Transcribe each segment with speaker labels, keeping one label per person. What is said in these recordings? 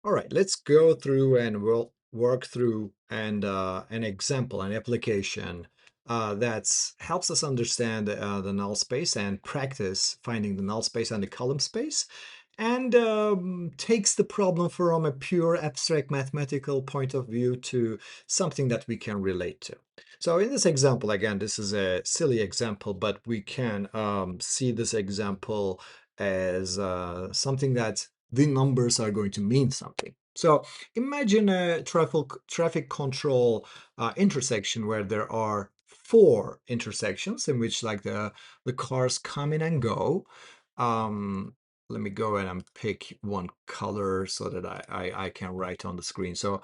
Speaker 1: All right, let's go through and we'll work through an example, an application that helps us understand the null space and practice finding the null space and the column space, and takes the problem from a pure abstract mathematical point of view to something that we can relate to. So in this example, again, this is a silly example, but we can see this example as something that the numbers are going to mean something. So imagine a traffic control intersection where there are four intersections in which like the cars come in and go. Um, Let me go ahead and pick one color so that I can write on the screen. So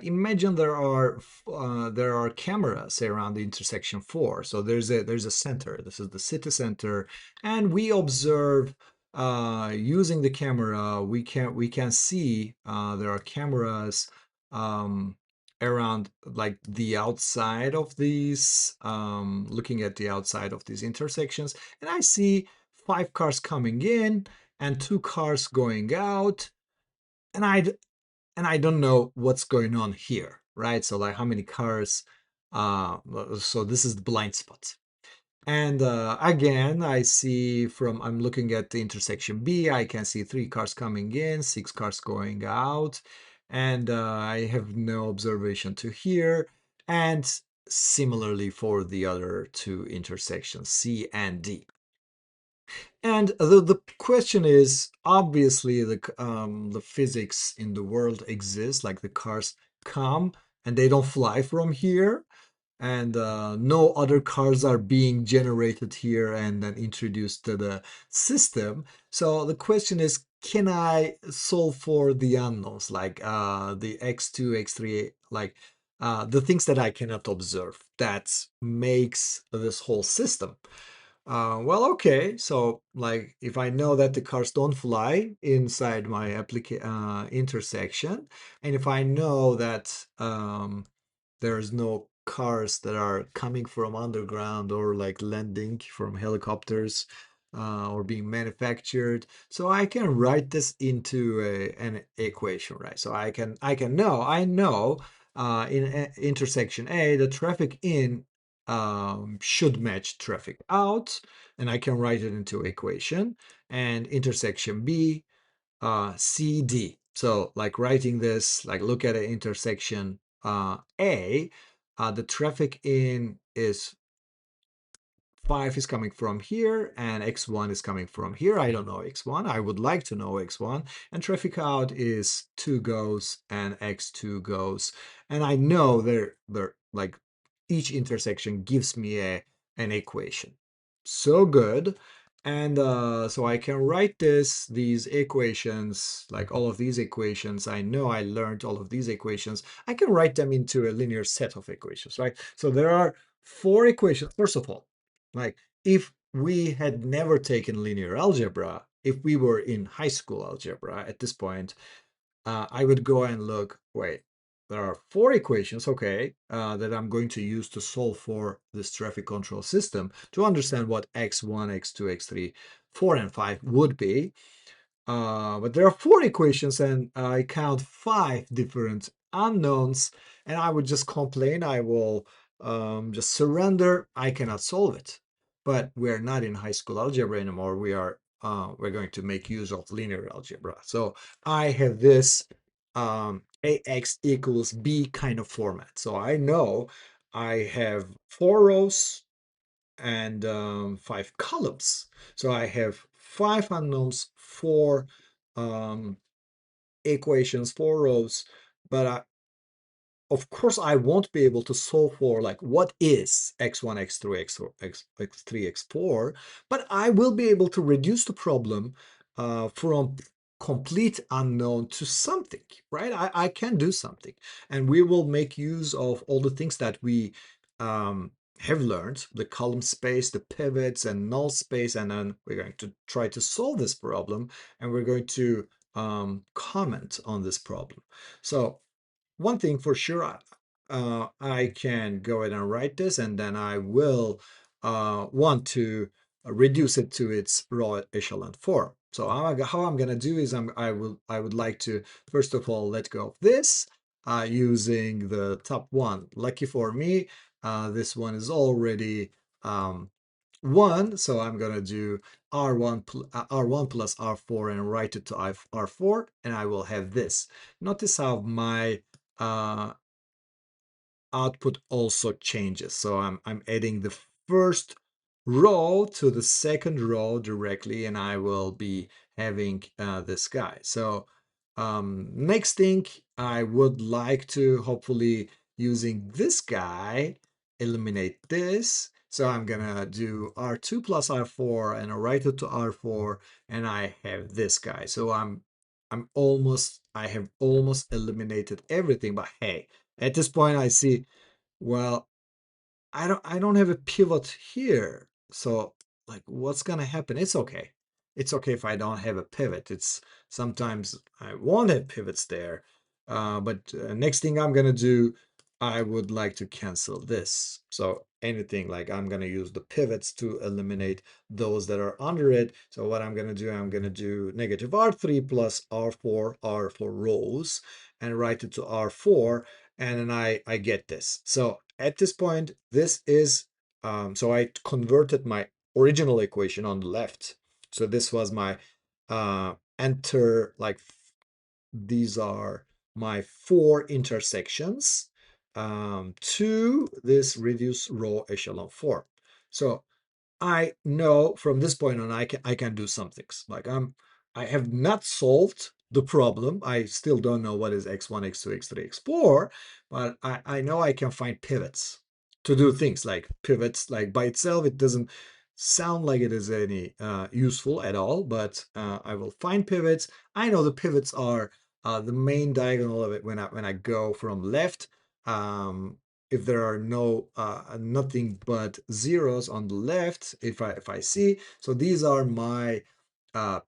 Speaker 1: imagine there are cameras around the intersection four. So there's a center. This is the city center, and we observe using the camera, we can see there are cameras um, around like the outside of these, looking at the outside of these intersections, and I see five cars coming in and two cars going out, and I don't know what's going on here, right? So like how many cars? So this is the blind spot. And again, I'm looking at the intersection B, I can see three cars coming in, six cars going out, and I have no observation to here. And similarly for the other two intersections, C and D. And the question is, obviously, the physics in the world exists, like the cars come and they don't fly from here, and no other cars are being generated here and then introduced to the system. So the question is, can I solve for the unknowns, like the x2, x3, like the things that I cannot observe that makes this whole system? Well, okay, so like if I know that the cars don't fly inside my intersection, and if I know that there's no cars that are coming from underground or like landing from helicopters or being manufactured, so I can write this into an equation, right? So I know in intersection A the traffic in should match traffic out, and I can write it into equation. And intersection B, CD. So like writing this, like look at an intersection A, the traffic in is 5 is coming from here and x1 is coming from here. I don't know x1. I would like to know x1. And traffic out is 2 goes and x2 goes. And I know they're like each intersection gives me an equation. So good. And so I can write these equations, like all of these equations. I know I learned all of these equations. I can write them into a linear set of equations, right? So there are four equations. First of all, like if we had never taken linear algebra, if we were in high school algebra at this point, I would go and look, wait, there are four equations, okay, that I'm going to use to solve for this traffic control system to understand what x1, x2, x3, 4, and 5 would be. But there are four equations and I count five different unknowns, and I would just complain. I will just surrender. I cannot solve it. But we're not in high school algebra anymore. We're going to make use of linear algebra. So I have this ax equals b kind of format. So I know I have four rows and five columns. So I have five unknowns, four um, equations, four rows, but of course I won't be able to solve for like what is x1, x3, x3, x4, but I will be able to reduce the problem from complete unknown to something, right? I can do something, and we will make use of all the things that we have learned, the column space, the pivots, and null space, and then we're going to try to solve this problem, and we're going to comment on this problem. So one thing for sure, I can go ahead and write this, and then I will want to reduce it to its raw echelon form. So how I'm gonna do is I would like to first of all let go of this using the top one. Lucky for me, this one is already um, 1, so I'm gonna do R1 plus R4 and write it to R4, and I will have this. Notice how my uh, output also changes. So I'm adding the first row to the second row directly, and I will be having this guy. So next thing I would like to hopefully using this guy eliminate this. So I'm gonna do R2 plus R4 and I write it to R4, and I have this guy. So I have almost eliminated everything, but hey, at this point I see, well, I don't have a pivot here. So like what's gonna happen? It's okay. It's okay if I don't have a pivot. It's sometimes I won't have pivots there. But next thing I'm gonna do, I would like to cancel this. So anything like I'm gonna use the pivots to eliminate those that are under it. So what I'm gonna do negative R3 plus R4 rows and write it to R4, and then I get this. So at this point, this is, so I converted my original equation on the left. So this was my enter, like these are my 4 intersections to this reduced row echelon form. So I know from this point on I can do some things. Like I have not solved the problem. I still don't know what is x1, x2, x3, x4, but I know I can find pivots to do things. Like pivots, like by itself, it doesn't sound like it is any useful at all, but I will find pivots. I know the pivots are the main diagonal of it when I go from left. If there are nothing but zeros on the left, if I see, so these are my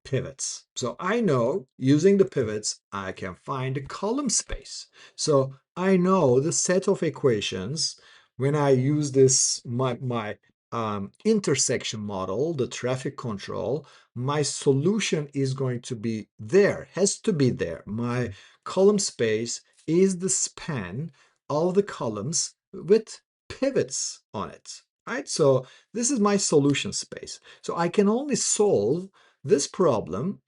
Speaker 1: pivots. So I know using the pivots I can find the column space. So I know the set of equations when I use this my intersection model, the traffic control, my solution is going to be there, has to be there. My column space is the span of the columns with pivots on it, right? So this is my solution space. So I can only solve this problem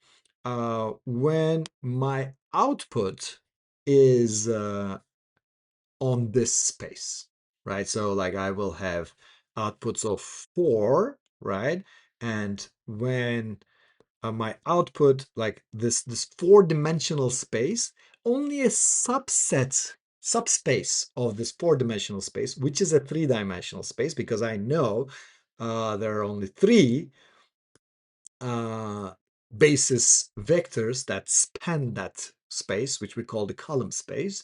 Speaker 1: when my output is on this space, right? So like I will have outputs of 4, right? And when my output, like this 4-dimensional space, only a subspace of this 4-dimensional space, which is a 3-dimensional space, because I know there are only 3 uh, basis vectors that span that space, which we call the column space,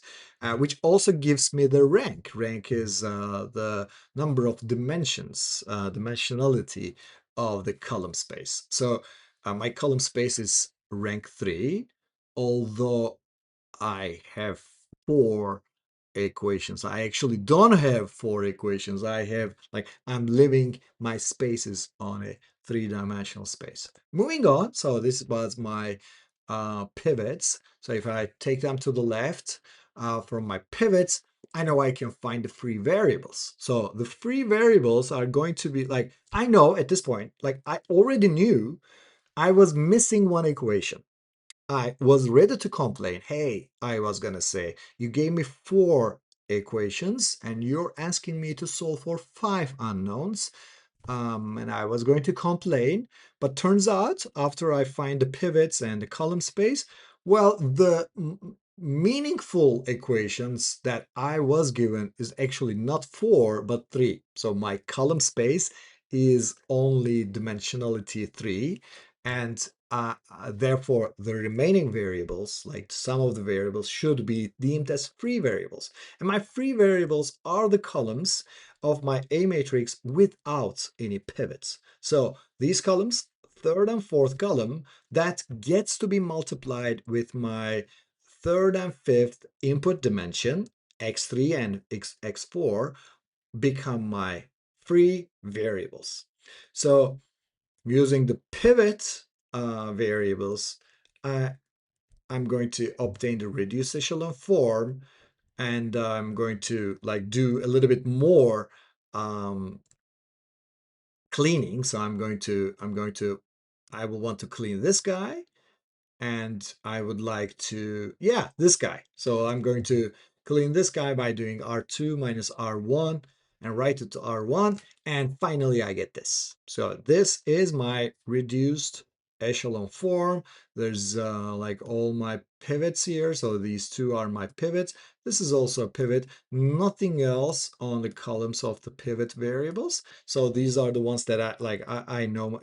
Speaker 1: which also gives me the rank. Rank is the number of dimensions, dimensionality of the column space. So my column space is rank 3, although I have 4 equations. I actually don't have 4 equations. I have, like, I'm living my spaces on a 3-dimensional space. Moving on, so this was my pivots. So if I take them to the left from my pivots, I know I can find the free variables. So the free variables are going to be like, I know at this point, like I already knew I was missing one equation. I was ready to complain. Hey, I was gonna say, you gave me 4 equations and you're asking me to solve for 5 unknowns. And I was going to complain, but turns out after I find the pivots and the column space, well, the meaningful equations that I was given is actually not 4, but 3. So my column space is only dimensionality 3, and therefore the remaining variables, like some of the variables, should be deemed as free variables. And my free variables are the columns of my A matrix without any pivots. So these columns, third and fourth column, that gets to be multiplied with my third and fifth input dimension, x3 and x4, become my free variables. So using the pivot variables, uh, I'm going to obtain the reduced echelon form, and I'm going to like do a little bit more um, cleaning. So I will want to clean this guy, and I would like to, yeah, this guy. So I'm going to clean this guy by doing R2 minus R1 and write it to R1. And finally, I get this. So this is my reduced echelon form. There's like all my pivots here. So these two are my pivots. This is also a pivot. Nothing else on the columns of the pivot variables. So these are the ones that I know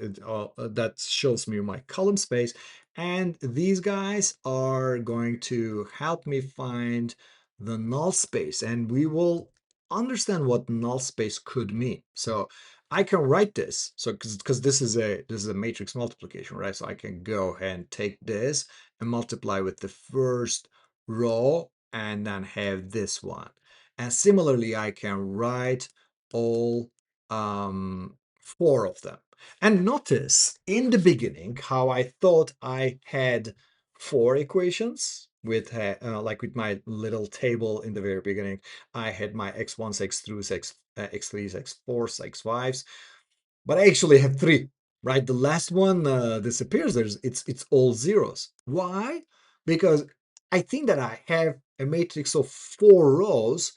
Speaker 1: that shows me my column space. And these guys are going to help me find the null space, and we will understand what null space could mean. So I can write this. So because this is a matrix multiplication, right? So I can go ahead and take this and multiply with the first row and then have this one. And similarly, I can write all four of them. And notice in the beginning how I thought I had four equations with like with my little table in the very beginning. I had my x1s, x2s, x3s, x4s, x5s, but I actually have three, right? The last one disappears. It's all zeros. Why? Because I think that I have a matrix of four rows,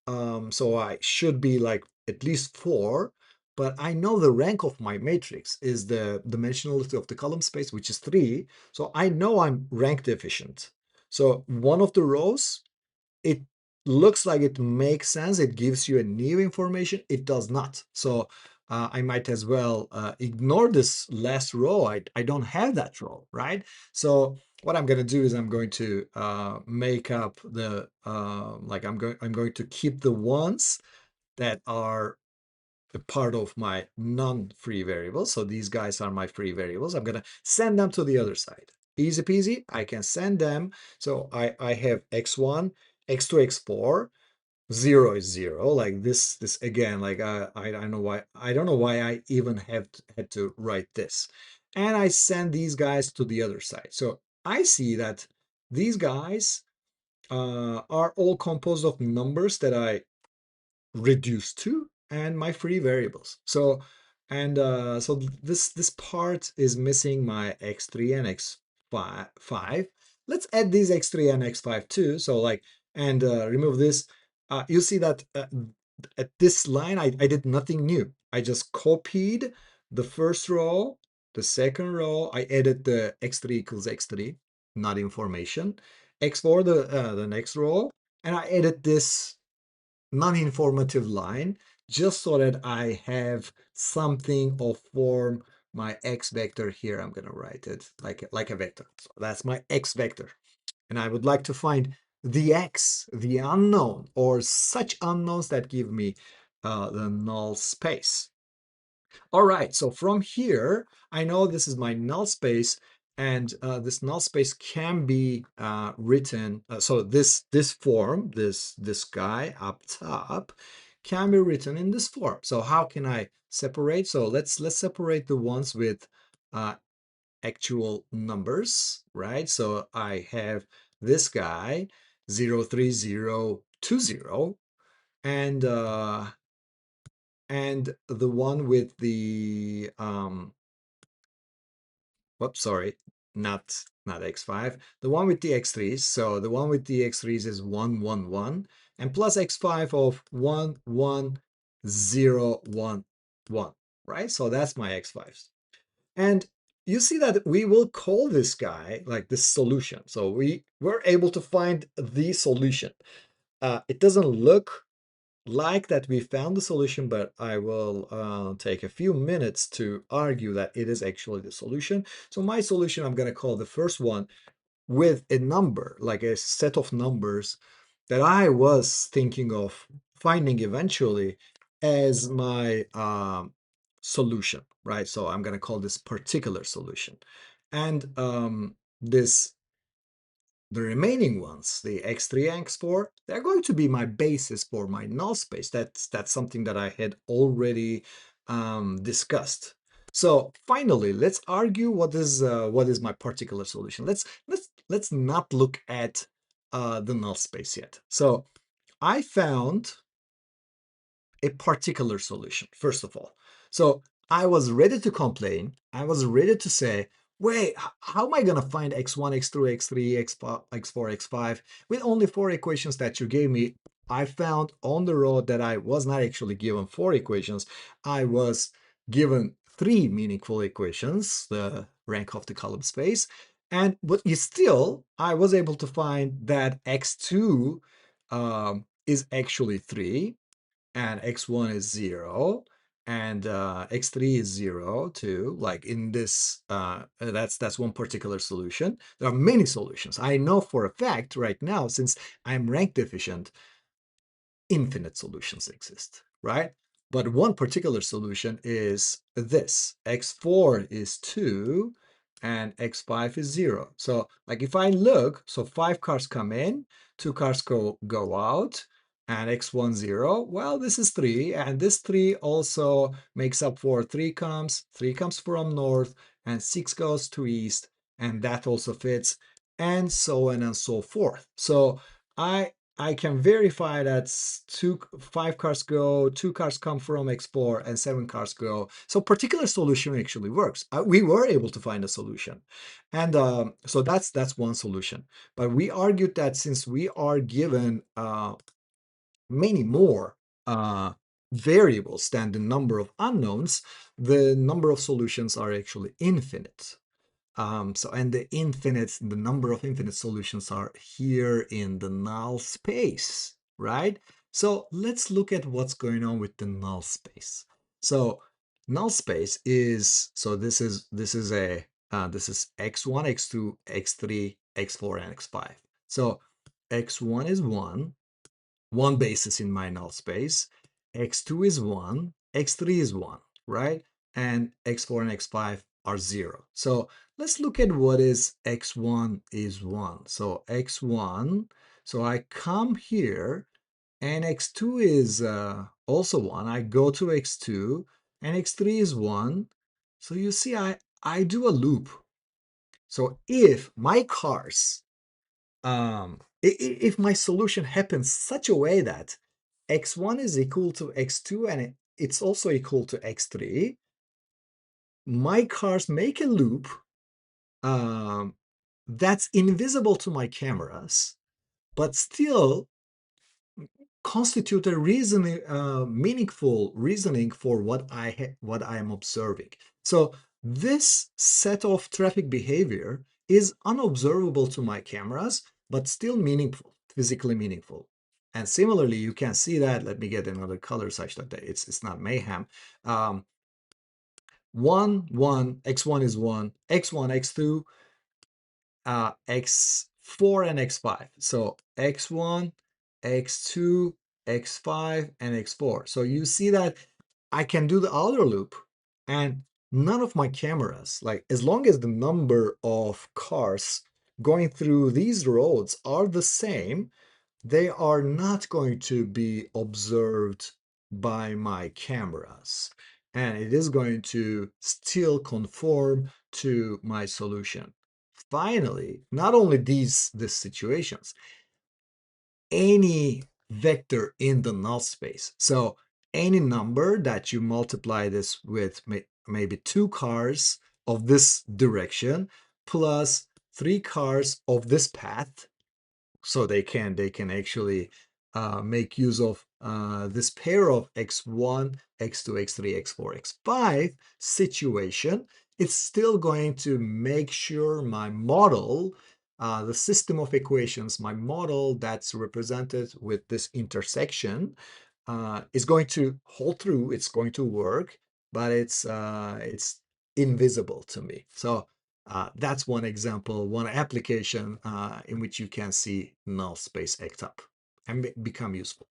Speaker 1: so I should be like at least four, but I know the rank of my matrix is the dimensionality of the column space, which is three. So I know I'm rank deficient. So one of the rows, it looks like it makes sense. It gives you a new information. It does not. So I might as well ignore this last row. I don't have that row, right? So what I'm going to do is I'm going to make up the like I'm going to keep the ones that are a part of my non-free variables. So these guys are my free variables. I'm going to send them to the other side. Easy peasy. I can send them. So I have x1, x2, x4. 0 is 0. Like this again, like I don't know why I even had to write this. And I send these guys to the other side. So I see that these guys are all composed of numbers that I reduced to and my free variables. So this part is missing my x3 and x5. Let's add these x3 and x5 too. So like and remove this. You see that at this line I did nothing new. I just copied the first row, the second row. I added the x3 equals x3, not information. X4 the next row, and I added this non-informative line just so that I have something of form my x vector here. I'm going to write it like a vector. So that's my x vector. And I would like to find the x, the unknown, or such unknowns that give me the null space. All right, so from here, I know this is my null space, and this null space can be written. So this form, this guy up top, can be written in this form. So how can I separate? So let's separate the ones with actual numbers, right? So I have this guy 03020, and the one with the whoops, sorry, not x5, the one with the x3s. So the one with the x3s is 111, and plus x5 of 11011, right? So that's my x5s. And you see that we will call this guy like this solution. So we were able to find the solution. It doesn't look like that we found the solution, but I will take a few minutes to argue that it is actually the solution. So my solution, I'm going to call the first one with a number, like a set of numbers that I was thinking of finding eventually as my solution, right? So I'm going to call this particular solution. And the remaining ones, the x3 and x4, they're going to be my basis for my null space. That's something that I had already discussed. So finally, let's argue what is my particular solution. Let's not look at the null space yet. So I found a particular solution, first of all. So I was ready to complain. I was ready to say, wait, how am I going to find x1, x2, x3, x4, x5 with only four equations that you gave me? I found on the road that I was not actually given four equations. I was given three meaningful equations, the rank of the column space. But still, I was able to find that x2 is actually 3 and x1 is 0 and x3 is 0 too. Like in this, that's one particular solution. There are many solutions. I know for a fact right now, since I'm rank deficient, infinite solutions exist, right? But one particular solution is this. x4 is 2 and x5 is 0. So like if I look, so 5 cars come in, 2 cars go out, and x1 0, well, this is 3, and this 3 also makes up for 3 comes from north, and 6 goes to east, and that also fits, and so on and so forth. So I can verify that 5 cars go, 2 cars come from X4, and 7 cars go. So particular solution actually works. We were able to find a solution. And so that's one solution. But we argued that since we are given many more variables than the number of unknowns, the number of solutions are actually infinite. And the number of infinite solutions are here in the null space, right? So let's look at what's going on with the null space. So null space is, so this is this is x1, x2, x3, x4, and x5. So x1 is 1 basis in my null space, x2 is 1, x3 is 1, right? And x4 and x5 are 0. So let's look at what is x1 is 1. So x1, so I come here, and x2 is also 1. I go to x2, and x3 is 1. So you see, I do a loop. So if my cars if my solution happens such a way that x1 is equal to x2 and it's also equal to x3, my cars make a loop um, that's invisible to my cameras, but still constitute a reasoning, meaningful reasoning for what I am observing. So this set of traffic behavior is unobservable to my cameras, but still meaningful, physically meaningful. And similarly, you can see that. Let me get another color such that it's not mayhem. 1, 1, x1 is 1, x1, x2, x4 and x5. So x1, x2, x5, and x4. So you see that I can do the outer loop, and none of my cameras, like as long as the number of cars going through these roads are the same, they are not going to be observed by my cameras. And it is going to still conform to my solution. Finally, not only these situations, any vector in the null space. So any number that you multiply this with maybe 2 cars of this direction plus 3 cars of this path, so they can actually make use of this pair of x1, x2, x3, x4, x5 situation. It's still going to make sure my model, the system of equations, my model that's represented with this intersection is going to hold through. It's going to work, but it's invisible to me. So that's one example, one application in which you can see null space act up and become useful.